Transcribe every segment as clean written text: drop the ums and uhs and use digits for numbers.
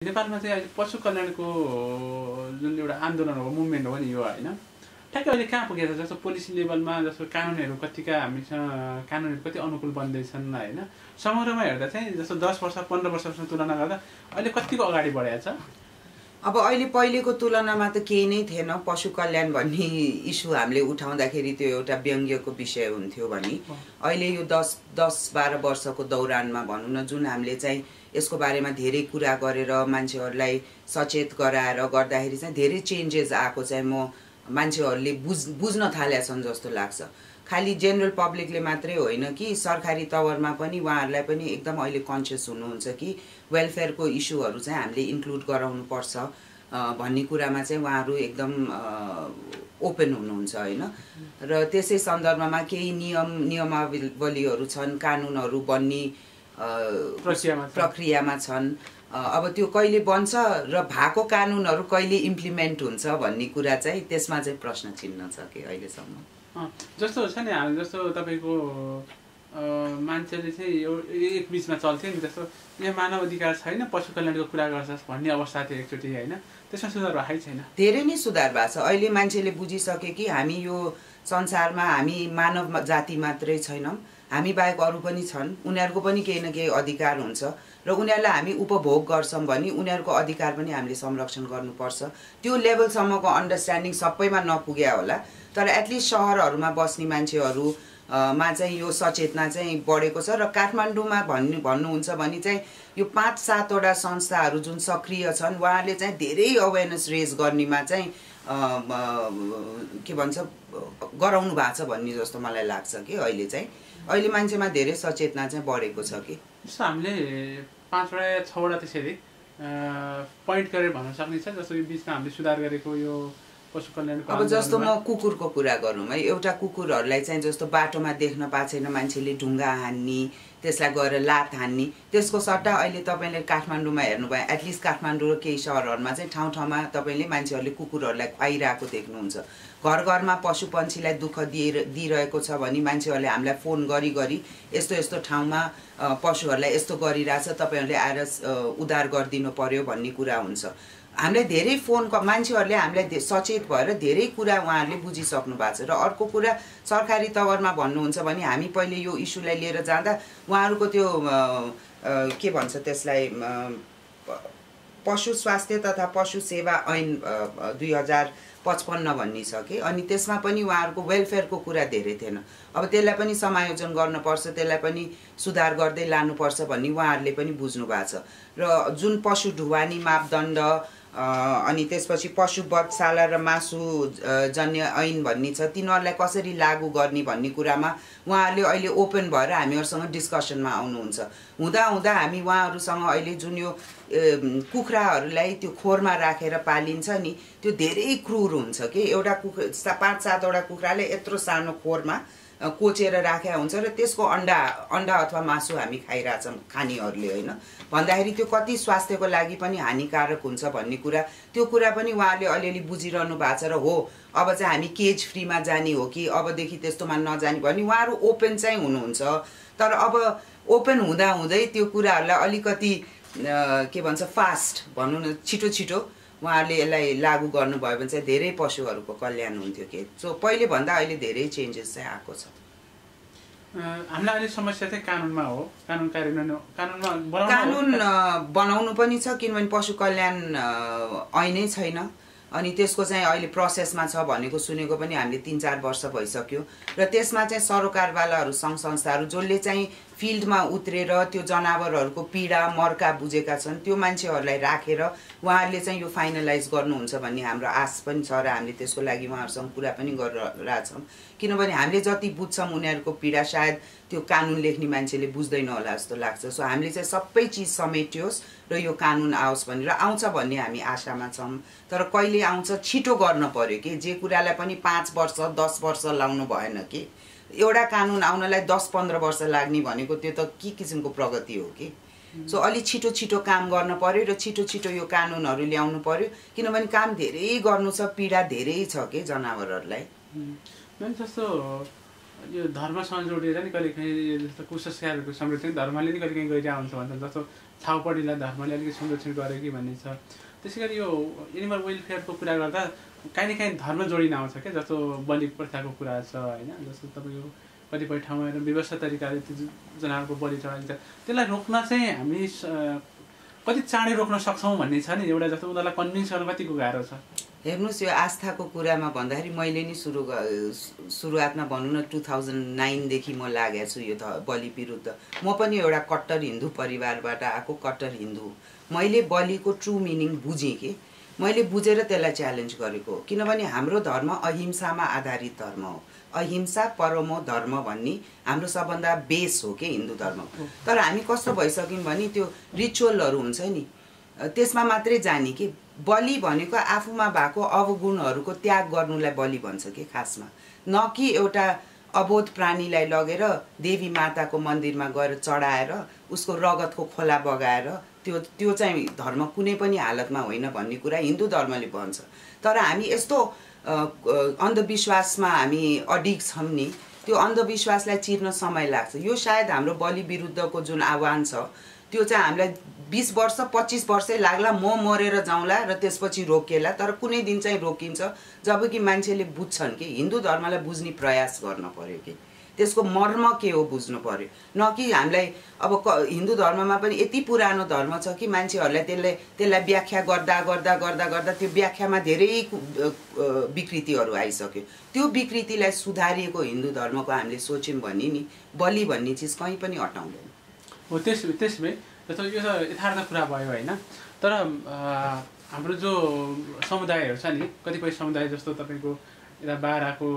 नेपालमा चाहिँ अहिले पशु कल्याणको जुन एउटा आन्दोलन हो मुभमेन्ट हो नि यो होइन ठ्याक्कै अहिले कहाँ पुगेको छ जस्तो पोलिसी लेभलमा जस्तो कानुनहरू कतिका हामीसँग कानुनहरू कति अनुकूल बन्दैछन् होइन समग्रमा हेर्दा चाहिँ जस्तो 10 वर्ष 15 वर्षसँग तुलना गर्दा अहिले कतिको अगाडि बढेको छ अब अहिले पहिलेको तुलनामा त केही नै थिएन पशु कल्याण भन्ने इस्यु हामीले उठाउँदाखेरि त्यो एउटा व्यङ्ग्यको विषय हुन्थ्यो भने अहिले यो 10-12 वर्षको दौरानमा भनौँ न जुन हामीले चाहिँ यसको बारेमा धेरै कुरा गरेर मान्छेहरूलाई सचेत गराएर गर्दाखेरि चाहिँ धेरै चेन्जेस आएको चाहिँ म मान्छेहरूले बुझ्न थालेका छन् जस्तो लाग्छ खाली जेनरल पब्लिकले मात्रै होइन कि सरकारी तवरमा पनि उहाँहरूलाई पनि एकदम अहिले कन्सियस हुनुहुन्छ कि वेलफेयरको इस्युहरू चाहिँ हामीले इन्क्लुड गराउनुपर्छ भन्ने कुरामा चाहिँ उहाँहरू एकदम ओपन हुनुहुन्छ होइन र त्यसै सन्दर्भमा केही नियमावलीहरू छन् कानुनहरू बन्ने प्रक्रियामा छन् अब त्यो कहिले बन्छ र भएको कानुनहरू कहिले इम्प्लिमेन्ट हुन्छ भन्ने कुरा चाहिँ त्यसमा चाहिँ प्रश्न चिन्ह छ कि अहिलेसम्म जस्तो छ नि हामी जस्तो तपाईँको मान्छेले चाहिँ एक बिचमा चल्थ्यो नि जस्तो यहाँ मानव अधिकार छैन पशु कल्याणको कुरा गर्छस् भन्ने अवस्था थियो एकचोटि होइन त्यसमा सुधार भएको छैन धेरै नै सुधार भएको छ अहिले मान्छेले बुझिसके कि हामी यो संसारमा हामी मानव जाति मात्रै छैनौँ हामी बाहेक अरू पनि छन् उनीहरूको पनि केही न केही अधिकार हुन्छ र उनीहरूलाई हामी उपभोग गर्छौँ भने उनीहरूको अधिकार पनि हामीले संरक्षण गर्नुपर्छ त्यो लेभलसम्मको अन्डरस्ट्यान्डिङ सबैमा नपुग्या होला तर एटलिस्ट सहरहरूमा बस्ने मान्छेहरू मा चाहिँ यो सचेतना चाहिँ बढेको छ र काठमाडौँमा भन्नुहुन्छ भने चाहिँ यो 5-7 वटा संस्थाहरू जुन सक्रिय छन् उहाँहरूले चाहिँ धेरै अवेरनेस रेज गर्नेमा चाहिँ के भन्छ गराउनु भएको छ भन्ने जस्तो मलाई लाग्छ कि अहिले मान्छेमा धेरै सचेतना चाहिँ बढेको छ कि जस्तो हामीले 5 वटा या 6 वटा त्यसरी पोइन्ट गरेर भन्न सक्नेछ जस्तो यो बिचमा हामीले सुधार गरेको यो पशु कल्याणको अब जस्तो म कुकुरको कुरा गरौँ है एउटा कुकुरहरूलाई चाहिँ जस्तो बाटोमा देख्न पाएको छैन मान्छेले ढुङ्गा हान्ने त्यसलाई गएर लात हान्ने त्यसको सट्टा अहिले तपाईँले काठमाडौँमा हेर्नुभयो एटलिस्ट काठमाडौँ र केही सहरहरूमा चाहिँ ठाउँ ठाउँमा तपाईँले मान्छेहरूले कुकुरहरूलाई खुवाइरहेको देख्नुहुन्छ घर घरमा पशु पन्छीलाई दुःख दिइरहेको छ भने मान्छेहरूले हामीलाई फोन गरी यस्तो यस्तो ठाउँमा पशुहरूलाई यस्तो गरिरहेछ तपाईँहरूले आएर उद्धार गरिदिनु पर्यो भन्ने कुरा हुन्छ हामीलाई धेरै मान्छेहरूले हामीलाई सचेत भएर धेरै कुरा उहाँहरूले बुझिसक्नु भएको छ र अर्को कुरा सरकारी तवरमा भन्नुहुन्छ भने हामी पहिले यो इस्युलाई लिएर जाँदा उहाँहरूको त्यो के भन्छ त्यसलाई पशु स्वास्थ्य तथा पशु सेवा ऐन 2055 भन्ने छ कि अनि त्यसमा पनि उहाँहरूको वेलफेयरको कुरा धेरै थिएन अब त्यसलाई पनि समायोजन गर्नुपर्छ त्यसलाई पनि सुधार गर्दै लानुपर्छ भन्ने उहाँहरूले पनि बुझ्नु भएको छ र जुन पशु ढुवानी मापदण्ड अनि त्यसपछि पशु वधशाला र मासु जन्य ऐन भन्ने छ तिनीहरूलाई कसरी लागू गर्ने भन्ने कुरामा उहाँहरूले अहिले ओपन भएर हामीहरूसँग डिस्कसनमा आउनुहुन्छ हुँदा हामी उहाँहरूसँग अहिले जुन यो कुखुराहरूलाई त्यो खोरमा राखेर पालिन्छ नि त्यो धेरै क्रूर हुन्छ कि एउटा 5-7 वटा कुखुराले यत्रो सानो खोरमा कोचेर राखेका हुन्छ र त्यसको अन्डा अथवा मासु हामी खाइरहेछौँ खानेहरूले होइन भन्दाखेरि त्यो कति स्वास्थ्यको लागि पनि हानिकारक हुन्छ भन्ने कुरा त्यो कुरा पनि उहाँहरूले अलिअलि बुझिरहनु भएको छ र हो अब चाहिँ हामी केज फ्रीमा जाने हो कि अबदेखि त्यस्तोमा नजाने भन्ने उहाँहरू ओपन चाहिँ हुनुहुन्छ तर अब ओपन हुँदै त्यो कुराहरूलाई अलिकति के भन्छ फास्ट भनौँ न छिटो उहाँहरूले यसलाई लागू गर्नुभयो भने चाहिँ धेरै पशुहरूको कल्याण हुन्थ्यो कि सो पहिले भन्दा अहिले धेरै चेन्जेस चाहिँ आएको छ हामीलाई अहिले समस्या चाहिँ कानुनमा हो कानुन बनाउनु पनि छ किनभने पशु कल्याण ऐनै छैन अनि त्यसको चाहिँ अहिले प्रोसेसमा छ भनेको सुनेको पनि हामीले 3-4 वर्ष भइसक्यो र त्यसमा चाहिँ सरोकारवालाहरू सङ्घ संस्थाहरू जसले चाहिँ फिल्डमा उत्रेर त्यो जनावरहरूको पीडा मर्का बुझेका छन् त्यो मान्छेहरूलाई राखेर उहाँहरूले चाहिँ यो फाइनलाइज गर्नुहुन्छ भन्ने हाम्रो आश पनि छ र हामीले त्यसको लागि उहाँहरूसँग कुरा पनि गरिरहेछौँ किनभने हामीले जति बुझ्छौँ उनीहरूको पीडा सायद त्यो कानुन लेख्ने मान्छेले बुझ्दैन होला जस्तो लाग्छ सो हामीले चाहिँ सबै चिज समेटियोस् र यो कानुन आओस् भनेर आउँछ भन्ने हामी आशामा छौँ तर कहिले आउँछ छिटो गर्न पर्यो कि जे कुरालाई पनि 5 वर्ष 10 वर्ष लाउनु भएन कि एउटा कानुन आउनलाई 10-15 वर्ष लाग्ने भनेको त्यो त के किसिमको प्रगति हो कि सो अलि छिटो काम गर्न पर्यो र छिटो यो कानुनहरू ल्याउनु पर्यो किनभने काम धेरै गर्नु छ पीडा धेरै छ कि जनावरहरूलाई जस्तो यो धर्मसँग जोडिएर नि कहिलेकाहीँ जस्तो कुसंस्कारहरूको समृद्धि धर्मले नि कहिलेकाहीँ गइरहेको हुन्छ भन्छ जस्तो छाउपडीलाई धर्मले अलिकति संरक्षण गर्यो कि भन्ने छ। त्यसै गरी यो एनिमल वेलफेयरको कुरा गर्दा काहीँ न काहीँ धर्म जोडिन आउँछ क्या, जस्तो बलि प्रथाको कुरा छ होइन, जस्तो तपाईँको कतिपय ठाउँमा व्यवस्था तरिकाले त्यो जनावरको बलि चढाइन्छ, त्यसलाई रोक्न चाहिँ हामी कति चाँडै रोक्न सक्छौँ भन्ने छ नि एउटा, जस्तो उनीहरूलाई कन्भिन्स गर्न कतिको गाह्रो छ। हेर्नुहोस्, यो आस्थाको कुरामा भन्दाखेरि मैले नि सुरुवातमा भनौँ न 2009 देखि म लागेको छु यो बलि विरुद्ध। म पनि एउटा कट्टर हिन्दू परिवारबाट आएको कट्टर हिन्दू। मैले बलिको ट्रु मिनिङ बुझेँ कि मैले बुझेर त्यसलाई च्यालेन्ज गरेको, किनभने हाम्रो धर्म अहिंसामा आधारित धर्म हो। अहिंसा परमो धर्म भन्ने हाम्रो सबभन्दा बेस हो कि हिन्दू धर्म। तर हामी कस्तो भइसक्यौँ भने त्यो रिचुअलहरू हुन्छ नि त्यसमा मात्रै जाने कि बलि भनेको आफूमा भएको अवगुणहरूको त्याग गर्नुलाई बलि भन्छ कि खासमा, न कि एउटा अबोध प्राणीलाई लगेर देवी माताको मन्दिरमा गएर चढाएर उसको रगतको खोला बगाएर त्यो चाहिँ धर्म कुनै पनि हालतमा होइन भन्ने कुरा हिन्दू धर्मले भन्छ। तर हामी यस्तो अन्धविश्वासमा हामी अडिक्ट छौँ नि, त्यो अन्धविश्वासलाई चिर्न समय लाग्छ। यो सायद हाम्रो बलि विरुद्धको जुन आह्वान छ त्यो चाहिँ हामीलाई 20 वर्ष 25 वर्षै लाग्ला, म मरेर जाउँला र त्यसपछि रोकिएला, तर कुनै दिन चाहिँ रोकिन्छ जब कि मान्छेले बुझ्छन् कि हिन्दू धर्मलाई बुझ्ने प्रयास गर्न पर्यो कि त्यसको मर्म के हो बुझ्नु पर्यो, न कि हामीलाई अब हिन्दू धर्ममा पनि यति पुरानो धर्म छ कि मान्छेहरूलाई त्यसलाई व्याख्या गर्दा गर्दा गर्दा गर्दा त्यो व्याख्यामा धेरै विकृतिहरू आइसक्यो। त्यो विकृतिलाई सुधारिएको हिन्दू धर्मको हामीले सोच्यौँ भने नि बलि भन्ने चिज कहीँ पनि हटाउँदैन हो। त्यसमै जस्तो यो यथार्थ कुरा भयो होइन, तर हाम्रो जो समुदायहरू छ नि, कतिपय समुदाय जस्तो तपाईँको यता बाराको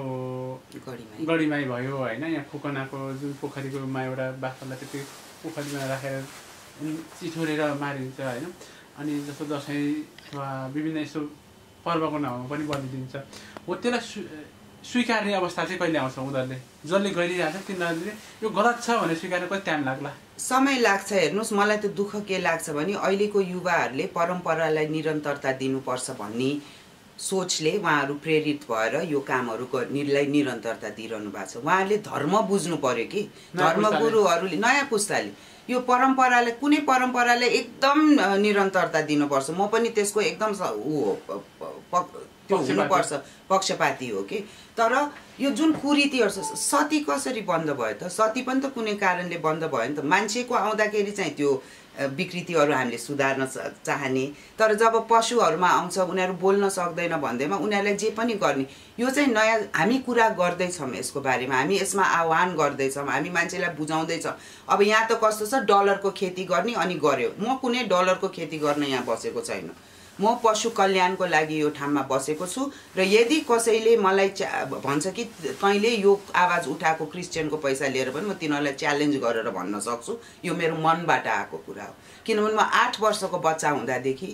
गढीमाई भयो होइन, यहाँ खोकनाको जुन पोखरीकोमा एउटा बाख्रालाई त्यति पोखरीमा राखेर चिठोरेर मारिन्छ होइन, अनि जस्तो दसैँ अथवा विभिन्न यस्तो पर्वको नाउँमा पनि बलिदिन्छ हो। त्यसलाई स्वीकार्ने अवस्था चाहिँ कहिले आउँछ? उनीहरूले जसले गरिरहेको छ तिनीहरूले यो गलत छ भनेर स्वीकार्न कति टाइम लाग्ला? समय लाग्छ। हेर्नुहोस्, मलाई त दुःख के लाग्छ भने अहिलेको युवाहरूले परम्परालाई निरन्तरता दिनुपर्छ भन्ने सोचले उहाँहरू प्रेरित भएर यो कामहरूलाई निरन्तरता दिइरहनु भएको छ। उहाँहरूले धर्म बुझ्नु पर्यो कि धर्मगुरुहरूले, नयाँ पुस्ताले यो परम्परालाई, कुनै परम्परालाई एकदम निरन्तरता दिनुपर्छ, म पनि त्यसको एकदम त्यो हुनुपर्छ, पक्षपाती हो कि। तर यो जुन कुरीतिहरू छ, सती कसरी बन्द भयो त? सती पनि त कुनै कारणले बन्द भयो नि त। मान्छेको आउँदाखेरि चाहिँ त्यो विकृतिहरू हामीले सुधार्न चाहने, तर जब पशुहरूमा आउँछ उनीहरू बोल्न सक्दैन भन्दैमा उनीहरूलाई जे पनि गर्ने, यो चाहिँ नयाँ हामी कुरा गर्दैछौँ यसको बारेमा, हामी यसमा आह्वान गर्दैछौँ, हामी मान्छेलाई बुझाउँदैछौँ। अब यहाँ त कस्तो छ, डलरको खेती गर्ने अनि गर्यो। म कुनै डलरको खेती गर्न यहाँ बसेको छैन, म पशु कल्याणको लागि यो ठाउँमा बसेको छु। र यदि कसैले मलाई भन्छ कि तैँले यो आवाज उठाएको क्रिस्चियनको पैसा लिएर पनि म तिनीहरूलाई च्यालेन्ज गरेर भन्न सक्छु, यो मेरो मनबाट आएको कुरा हो। किनभने म 8 वर्षको बच्चा हुँदादेखि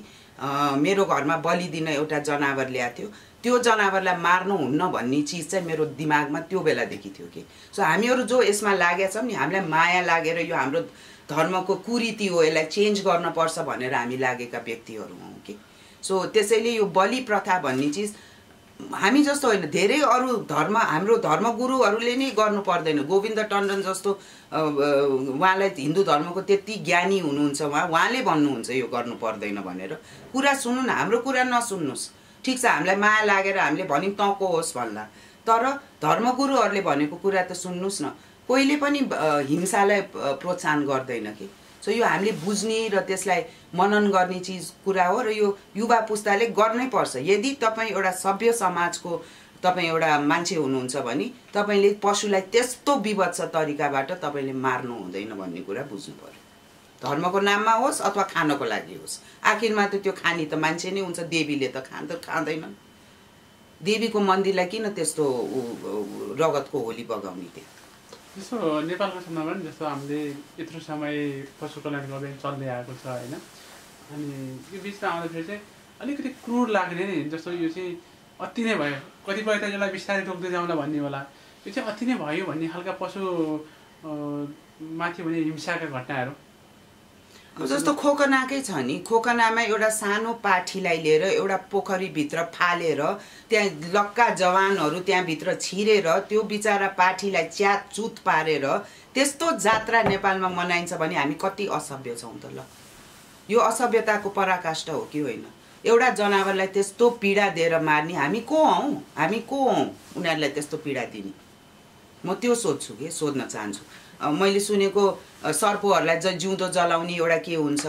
मेरो घरमा बलि दिन एउटा जनावर ल्याएको थियो, त्यो जनावरलाई मार्नु हुन्न भन्ने चिज चाहिँ मेरो दिमागमा त्यो बेलादेखि थियो कि। सो हामीहरू जो यसमा लागेका छौँ नि, हामीलाई माया लागेर यो हाम्रो धर्मको कुरीति हो, यसलाई चेन्ज गर्नुपर्छ भनेर हामी लागेका व्यक्तिहरू हौँ कि। सो त्यसैले यो बलि प्रथा भन्ने चिज हामी जस्तो होइन, धेरै अरू धर्म, हाम्रो धर्मगुरुहरूले नै गर्नु पर्दैन। गोविन्द टन्डन जस्तो उहाँलाई हिन्दू धर्मको त्यति ज्ञानी हुनुहुन्छ, उहाँले भन्नुहुन्छ यो गर्नु पर्दैन भनेर। कुरा सुन्नु न, हाम्रो कुरा नसुन्नुहोस्, ठिक छ, हामीलाई माया लागेर हामीले भन्यौँ तँको होस् भन्ला, तर धर्मगुरुहरूले भनेको कुरा त सुन्नुहोस् न। कोहीले पनि हिंसालाई प्रोत्साहन गर्दैन कि। सो यो हामीले बुझ्ने र त्यसलाई मनन गर्ने चिज कुरा हो, र यो युवा पुस्ताले गर्नै पर्छ। यदि तपाईँ एउटा सभ्य समाजको तपाईँ एउटा मान्छे हुनुहुन्छ भने तपाईँले पशुलाई त्यस्तो विभत्स तरिकाबाट तपाईँले मार्नु हुँदैन भन्ने कुरा बुझ्नु पर्यो। धर्मको नाममा होस् अथवा खानको लागि होस्, आखिरमा त त्यो खानी त मान्छे नै हुन्छ, देवीले त खाँदैनन्। देवीको मन्दिरलाई किन त्यस्तो रगतको होली बगाउने थियो? जस्तो नेपालको सन्दर्भमा पनि जस्तो हामीले यत्रो समय पशु कल्याणको अभियान चल्दै आएको छ होइन, अनि यो बिचमा आउँदाखेरि चाहिँ अलिकति क्रूर लाग्ने नि, जस्तो यो चाहिँ अति नै भयो, कतिपय त यसलाई बिस्तारै रोक्दै जाउँला भन्ने होला, यो चाहिँ अति नै भयो भन्ने खालका पशु माथि भने हिंसाका घटनाहरू। जस्तो खोकनाकै छ नि, खोकनामा एउटा सानो पाठीलाई लिएर एउटा पोखरीभित्र फालेर त्यहाँ लक्का जवानहरू त्यहाँभित्र छिरेर त्यो बिचरा पाठीलाई च्यातचुत पारेर त्यस्तो जात्रा नेपालमा मनाइन्छ भने हामी कति असभ्य छौँ त? ल, यो असभ्यताको पराकाष्ठा हो कि होइन? एउटा जनावरलाई त्यस्तो पीडा दिएर मार्ने हामी को हौँ? हामी को हौँ उनीहरूलाई त्यस्तो पीडा दिने? म त्यो सोध्छु कि सोध्न चाहन्छु। मैले सुनेको सर्पहरूलाई जिउँदो जलाउने एउटा के हुन्छ,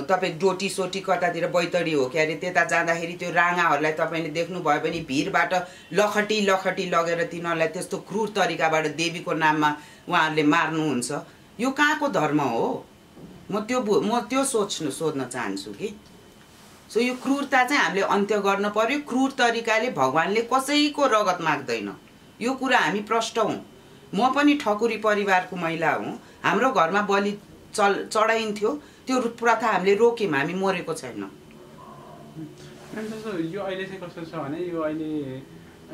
तपाईँ डोटी सोटी कतातिर बैतडी हो के अरे, त्यता जाँदाखेरि त्यो राँगाहरूलाई तपाईँले देख्नुभयो भने भिरबाट लखटी लखटी लगेर तिनीहरूलाई त्यस्तो क्रूर तरिकाबाट देवीको नाममा उहाँहरूले मार्नुहुन्छ। यो कहाँको धर्म हो? म त्यो सोध्न चाहन्छु कि। सो यो क्रूरता चाहिँ हामीले अन्त्य गर्न पर्यो। क्रूर तरिकाले भगवानले कसैको रगत माग्दैन, यो कुरा हामी प्रष्ट हौँ। म पनि ठकुरी परिवारको महिला हुँ। हाम्रो घरमा बलि चढाइन्थ्यो, त्यो प्रथा हामीले रोक्यौँ, हामी मरेको छैनौँ। यो अहिले चाहिँ कस्तो छ भने यो अहिले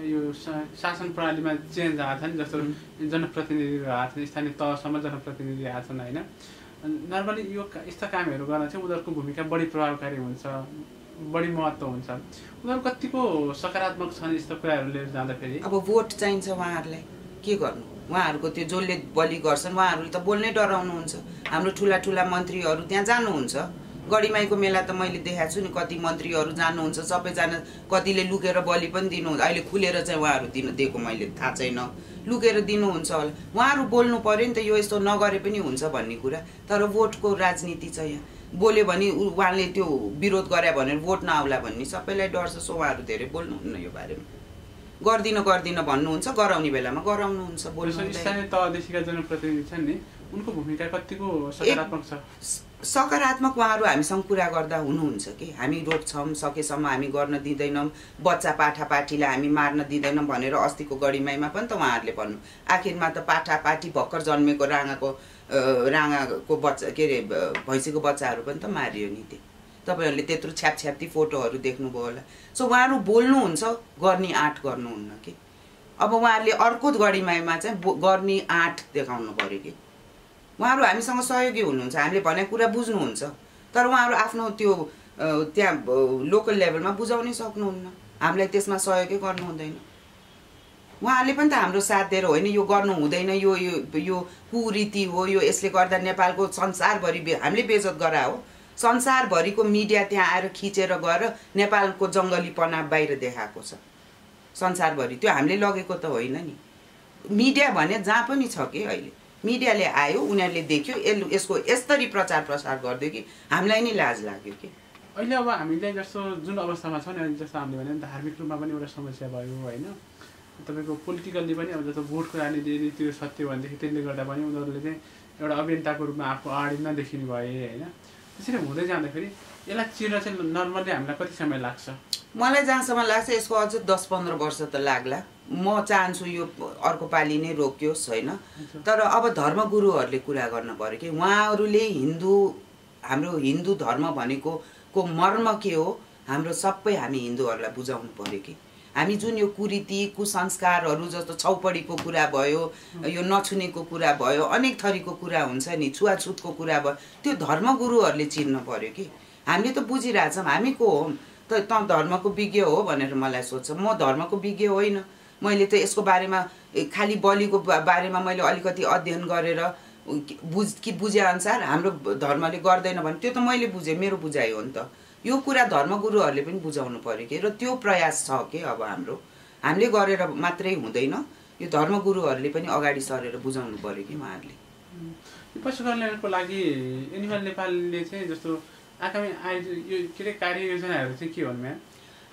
यो शासन प्रणालीमा चेन्ज आएको छ नि, जस्तो जनप्रतिनिधिहरू आएको छन्, स्थानीय तहसम्म जनप्रतिनिधि आएको छन् होइन। नर्मली यो यस्ता कामहरू गर्न चाहिँ उनीहरूको भूमिका बढी प्रभावकारी हुन्छ, बढी महत्त्व हुन्छ। उनीहरू कतिको सकारात्मक छन् यस्तो कुराहरू लिएर जाँदाखेरि? अब भोट चाहिन्छ उहाँहरूलाई, के गर्नु? उहाँहरूको त्यो जसले बलि गर्छन् उहाँहरूले त बोल्नै डराउनुहुन्छ। हाम्रो ठुला ठुला मन्त्रीहरू त्यहाँ जानुहुन्छ। गढीमाईको मेला त मैले देखाएको छु नि, कति मन्त्रीहरू जानुहुन्छ, सबैजना कतिले लुकेर बलि पनि दिनुहुन्छ। अहिले खुलेर चाहिँ उहाँहरू दिएको मैले थाहा छैन, लुकेर दिनुहुन्छ होला। उहाँहरू बोल्नु पर्यो नि त, यो यस्तो नगरे पनि हुन्छ भन्ने कुरा। तर भोटको राजनीति छ यहाँ, बोल्यो भने उहाँले त्यो विरोध गरे भनेर भोट नआउला भन्ने सबैलाई डर छ। सो उहाँहरू धेरै बोल्नुहुन्न यो बारेमा। गर्दिन भन्नुहुन्छ, गराउने बेलामा गराउनुहुन्छ। स्थानीय तहदेखिका जनप्रतिनिधि छन् नि, उनको भूमिका कतिको सकारात्मक छ? सकारात्मक उहाँहरू हामीसँग कुरा गर्दा हुनुहुन्छ कि हामी रोक्छौँ, सकेसम्म हामी गर्न दिँदैनौँ, बच्चा पाठापाठीलाई हामी मार्न दिँदैनौँ भनेर अस्तिको गढीमाईमा पनि त उहाँहरूले भन्नु। आखिरमा त पाठापाठी भर्खर जन्मेको राँगाको बच्चा के अरे भैँसीको बच्चाहरू पनि त मारियो नि। तपाईँहरूले त्यत्रो छ्यापछ्याप्ती फोटोहरू देख्नुभयो होला। सो उहाँहरू बोल्नुहुन्छ, गर्ने आँट गर्नुहुन्न कि। अब उहाँहरूले अर्को गढीमाईमा चाहिँ गर्ने आँट देखाउनु पऱ्यो कि। उहाँहरू हामीसँग सहयोगी हुनुहुन्छ, हामीले भनेको कुरा बुझ्नुहुन्छ, तर उहाँहरू आफ्नो त्यो त्यहाँ लोकल लेभलमा बुझाउनै सक्नुहुन्न। हामीलाई त्यसमा सहयोगै गर्नु हुँदैन। उहाँहरूले पनि त हाम्रो साथ दिएर होइन यो गर्नु हुँदैन, यो कुरीति हो, यो यसले गर्दा नेपालको संसारभरि हामीले बेइज्जत गरायो। संसारभरिको मिडिया त्यहाँ आएर खिचेर गएर नेपालको जङ्गलीपना बाहिर देखाएको छ संसारभरि। त्यो हामीले लगेको त होइन नि। मिडिया भने जहाँ पनि छ कि अहिले मिडियाले आयो, उनीहरूले देख्यो, यसको यसरी प्रचार प्रसार गरिदियो कि हामीलाई नै लाज लाग्यो कि। अहिले अब हामीले जस्तो जुन अवस्थामा छ नि, जस्तो हामीले भने धार्मिक रूपमा पनि एउटा समस्या भयो होइन, तपाईँको पोलिटिकल्ली पनि। अब जस्तो भोटको राजनीति त्यो सत्य भनेदेखि त्यसले गर्दा पनि उनीहरूले चाहिँ एउटा अभियन्ताको रूपमा आफू अगाडि नदेखिनु भए होइन। त्यसरी हुँदै जाँदाखेरि यसलाई चिर्न चाहिँ नर्मली हामीलाई कति समय लाग्छ? मलाई जहाँसम्म लाग्छ यसको अझ 10-15 वर्ष त लाग्ला। म चाहन्छु यो अर्को पालि नै रोकियोस् होइन। तर अब धर्मगुरुहरूले कुरा गर्न पर्यो कि उहाँहरूले हाम्रो हिन्दू धर्म भनेको मर्म के हो, हाम्रो सबै हामी हिन्दूहरूलाई बुझाउनु पर्यो कि। हामी जुन यो कुरीति कुसंस्कारहरू जस्तो छौपडीको कुरा भयो, यो नछुनेको कुरा भयो, अनेक थरीको कुरा हुन्छ नि, छुवाछुतको कुरा भयो, त्यो धर्मगुरुहरूले चिन्नु पर्यो कि। हामीले त बुझिरहेछौँ हामी को हो त धर्मको विज्ञ हो भनेर मलाई सोध्छ। म धर्मको विज्ञ होइन। मैले त यसको बारेमा खालि बलिको बारेमा मैले अलिकति अध्ययन गरेर बुझेअनुसार हाम्रो धर्मले गर्दैन भने त्यो त मैले बुझेँ, मेरो बुझाइ हो नि त। यो कुरा धर्मगुरुहरूले पनि बुझाउनु पर्यो कि। र त्यो प्रयास छ कि अब हामीले गरेर मात्रै हुँदैन, यो धर्मगुरुहरूले पनि अगाडि सरेर बुझाउनु पर्यो कि उहाँहरूले। पशु कल्याणको लागि एनिमल नेपालले चाहिँ जस्तो आगामी यो के अरे कार्ययोजनाहरू चाहिँ के भन्नु म्याम?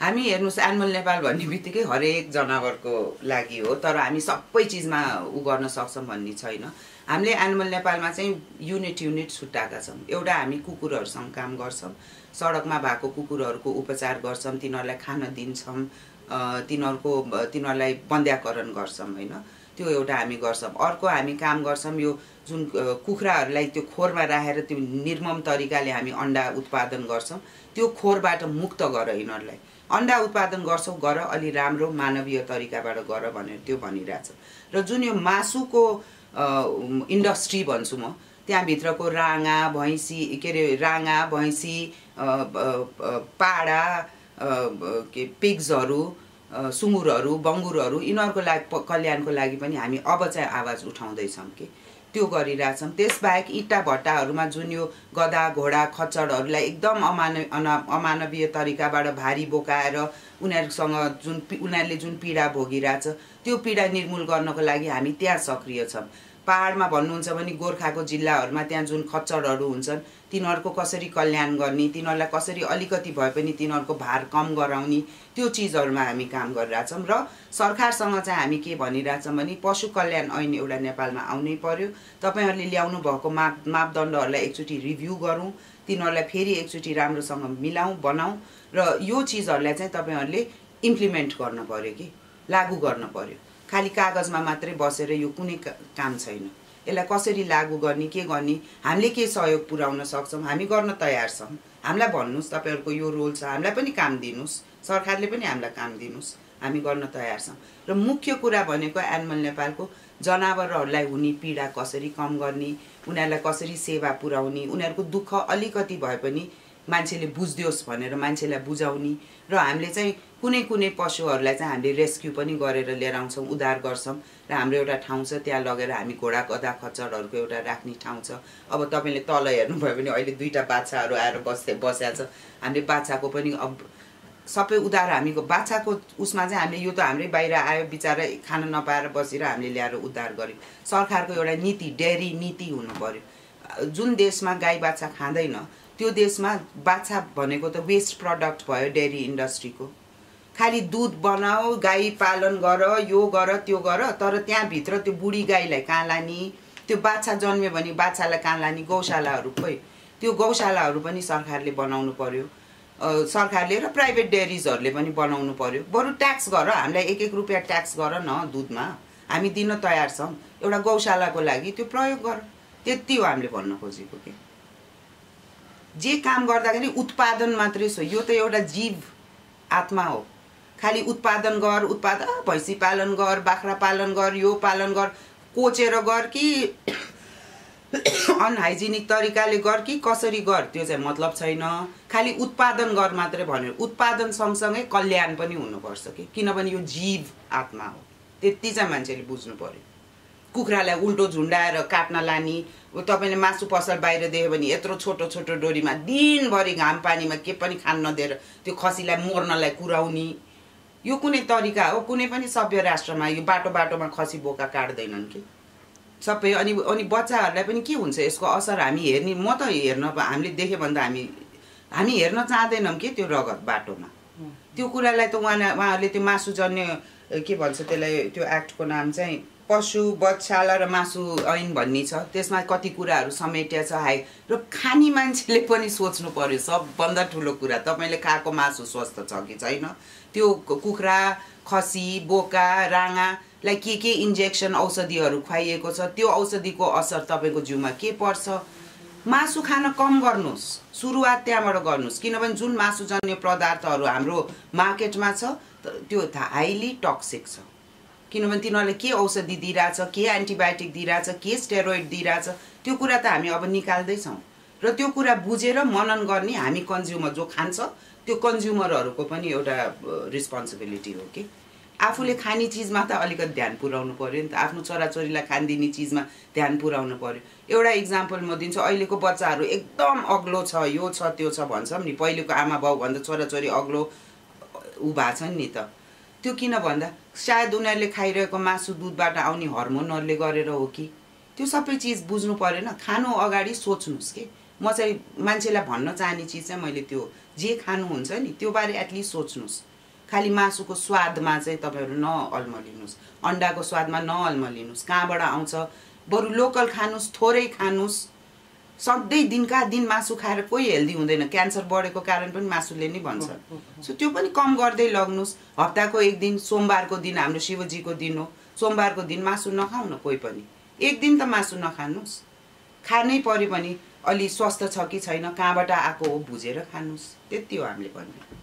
हामी हेर्नुहोस्, एनिमल नेपाल भन्ने बित्तिकै हरेक जनावरको लागि हो, तर हामी सबै चिजमा गर्न सक्छौँ भन्ने छैन। हामीले एनिमल नेपालमा चाहिँ युनिट छुट्याएका छौँ। एउटा हामी कुकुरहरूसँग काम गर्छौँ, सडकमा भएको कुकुरहरूको उपचार गर्छौँ, तिनीहरूलाई खान दिन्छौँ, तिनीहरूलाई बन्द्याकरण गर्छौँ होइन, त्यो एउटा हामी गर्छौँ। अर्को हामी काम गर्छौँ यो जुन कुखुराहरूलाई त्यो खोरमा राखेर त्यो निर्मम तरिकाले हामी अन्डा उत्पादन गर्छौँ, त्यो खोरबाट मुक्त गर, यिनीहरूलाई अन्डा उत्पादन गर्छौँ, गर अलि राम्रो मानवीय तरिकाबाट गर भनेर त्यो भनिरहेछ। र जुन यो मासुको इन्डस्ट्री भन्छु म, त्यहाँभित्रको राँगा भैँसी के अरे राँगा भैँसी पाडा के पिग्सहरू सुँगुरहरू बङ्गुरहरू यिनीहरूको लागि कल्याणको लागि पनि हामी अब चाहिँ आवाज उठाउँदैछौँ कि त्यो गरिरहेछौँ। त्यसबाहेक इँटा भट्टाहरूमा जुन यो गधा घोडा खच्चडहरूलाई एकदम अमानवीय तरिकाबाट भारी बोकाएर उनीहरूसँग उनीहरूले जुन पीडा भोगिरहेछ त्यो पीडा निर्मूल गर्नको लागि हामी त्यहाँ सक्रिय छौँ। पहाडमा भन्नुहुन्छ भने गोर्खाको जिल्लाहरूमा त्यहाँ जुन खच्चडहरू हुन्छन् तिनीहरूको कसरी कल्याण गर्ने, तिनीहरूलाई कसरी अलिकति भए पनि तिनीहरूको भार कम गराउने, त्यो चिजहरूमा हामी काम गरिरहेछौँ। र सरकारसँग चाहिँ हामी के भनिरहेछौँ भने पशु कल्याण ऐन एउटा नेपालमा आउनै पर्यो। तपाईँहरूले ल्याउनु भएको मापदण्डहरूलाई एकचोटि रिभ्यू गरौँ, तिनीहरूलाई फेरि एकचोटि राम्रोसँग मिलाउँ बनाऊँ र यो चिजहरूलाई चाहिँ तपाईँहरूले इम्प्लिमेन्ट गर्न पर्यो कि लागू गर्न पर्यो। खालि कागजमा मात्रै बसेर यो कुनै काम छैन। यसलाई कसरी लागू गर्ने, के गर्ने, हामीले के सहयोग पुर्याउन सक्छौँ, हामी गर्न तयार छौँ। हामीलाई भन्नुहोस् तपाईँहरूको यो रोल छ, हामीलाई पनि काम दिनुहोस्, सरकारले पनि हामीलाई काम दिनुहोस्, हामी गर्न तयार छौँ। र मुख्य कुरा भनेको एनिमल नेपालको जनावरहरूलाई हुने पीडा कसरी कम गर्ने, उनीहरूलाई कसरी सेवा पुर्याउने, उनीहरूको दुःख अलिकति भए पनि मान्छेले बुझ्दियोस् भनेर मान्छेलाई बुझाउने र हामीले चाहिँ कुनै कुनै पशुहरूलाई चाहिँ हामीले रेस्क्यु पनि गरेर लिएर आउँछौँ, उद्धार गर्छौँ र हाम्रो एउटा ठाउँ छ त्यहाँ लगेर हामी घोडा गधा खच्चडहरूको एउटा राख्ने ठाउँ छ। अब तपाईँले तल हेर्नुभयो भने अहिले 2टा बाछाहरू आएर बसेको छ। हामीले बाछाको पनि अब सबै उद्धार हामीको बाछाको उसमा चाहिँ हामीले यो त हाम्रै बाहिर आयो बिचारा खान नपाएर बसेर हामीले ल्याएर उद्धार गर्यौँ। सरकारको एउटा नीति, डेयरी नीति हुनु पर्यो। जुन देशमा गाई बाछा खाँदैन त्यो देशमा बाछा भनेको त वेस्ट प्रडक्ट भयो डेयरी इन्डस्ट्रीको। खालि दुध बनाऊ, गाई पालन गर, यो गर त्यो गर, तर त्यहाँभित्र त्यो बुढी गाईलाई कहाँ लाने, त्यो बाछा जन्म्यो भने बाछालाई कहाँ लाने, गौशालाहरू खोइ, त्यो गौशालाहरू पनि सरकारले बनाउनु पर्यो। सरकारले र प्राइभेट डेयरिजहरूले पनि बनाउनु पर्यो। बरु ट्याक्स गर, हामीलाई 1-1 रुपियाँ ट्याक्स गर न दुधमा, हामी दिन तयार छौँ। एउटा गौशालाको लागि त्यो प्रयोग गर, त्यति हो हामीले भन्न खोजेको कि जे काम गर्दाखेरि उत्पादन मात्रै छ। यो त एउटा जीव आत्मा हो। खालि उत्पादन गर, भैँसी पालन गर, बाख्रा पालन गर, यो पालन गर, कोचेर गर कि अनहाइजिनिक तरिकाले गर कि कसरी गर, त्यो चाहिँ मतलब छैन। खालि उत्पादन गर मात्रै भन्यो। उत्पादन सँगसँगै कल्याण पनि हुनुपर्छ कि, किनभने यो जीव आत्मा हो। त्यति चाहिँ मान्छेले बुझ्नु पर्यो। कुखुरालाई उल्टो झुन्डाएर काट्न लाने, तपाईँले मासु पसल बाहिर देख्यो भने यत्रो छोटो छोटो डोरीमा दिनभरि घाम पानीमा के पनि खान नदिएर त्यो खसीलाई मोर्नलाई कुराउने, यो कुनै तरिका हो? कुनै पनि सभ्य राष्ट्रमा यो बाटोमा खसी बोका काट्दैनन् कि सबै। अनि बच्चाहरूलाई पनि के हुन्छ यसको असर हामी हेर्ने, म त हेर्न हामीले देख्यो भने त हामी हेर्न चाहँदैनौँ कि त्यो रगत बाटोमा। त्यो कुरालाई त उहाँहरूले त्यो मासुजन्य के भन्छ त्यसलाई, त्यो एक्टको नाम चाहिँ पशु बच्चाला र मासु ऐन भन्ने छ। त्यसमा कति कुराहरू समेटिया छ हाई। र खाने मान्छेले पनि सोच्नु पर्यो। सबभन्दा ठुलो कुरा, तपाईँले खाएको मासु स्वस्थ छ कि छैन, त्यो कुखुरा खसी बोका राँगालाई के इन्जेक्सन औषधिहरू खुवाइएको छ, त्यो औषधिको असर तपाईँको जिउमा के पर्छ। मासु खान कम गर्नुहोस्, सुरुवात त्यहाँबाट गर्नुहोस्। किनभने जुन मासुजन्य पदार्थहरू हाम्रो मार्केटमा छ त्यो हाइली टक्सिक छ। किनभने तिनीहरूले के औषधि दिइरहेछ, के एन्टिबायोटिक दिइरहेछ, के स्टेरोइड दिइरहेछ, त्यो कुरा त हामी अब निकाल्दैछौँ। र त्यो कुरा बुझेर मनन गर्ने हामी कन्ज्युमर जो खान्छ त्यो कन्ज्युमरहरूको पनि एउटा रिस्पोन्सिबिलिटी हो कि आफूले खाने चिजमा त अलिकति ध्यान पुर्याउनु पर्यो नि त। आफ्नो छोराछोरीलाई खानदिने चिजमा ध्यान पुर्याउनु पर्यो। एउटा इक्जाम्पल म दिन्छु। अहिलेको बच्चाहरू एकदम अग्लो छ, यो छ त्यो छ भन्छौँ नि। पहिलेको आमा बाउ भन्दा छोराछोरी अग्लो ऊ भएको छन् नि त। त्यो किन भन्दा सायद उनीहरूले खाइरहेको मासु दुधबाट आउने हर्मोनहरूले गरेर हो कि। त्यो सबै चिज बुझ्नु परेन। खानु अगाडि सोच्नुहोस् कि। म चाहिँ मान्छेलाई भन्न चाहने चिज चाहिँ मैले त्यो जे खानुहुन्छ नि त्यो बारे एटलिस्ट सोच्नुहोस्। खालि मासुको स्वादमा चाहिँ तपाईँहरू नअल्मलिनुहोस्, अन्डाको स्वादमा नअल्मलिनुहोस्। कहाँबाट आउँछ, बरु लोकल खानुहोस्, थोरै खानुहोस्। सधैँ दिनका दिन मासु खाएर कोही हेल्दी हुँदैन। क्यान्सर बढेको कारण पनि मासुले नै भन्छ। सो त्यो पनि कम गर्दै लग्नुहोस्। हप्ताको 1 दिन, सोमबारको दिन हाम्रो शिवजीको दिन हो, सोमबारको दिन मासु नखाउँ न कोही पनि। 1 दिन त मासु नखानुहोस्। खानै पर्यो भने अलि स्वस्थ छ कि छैन, कहाँबाट आएको हो बुझेर खानुहोस्। त्यति हो हामीले भन्ने।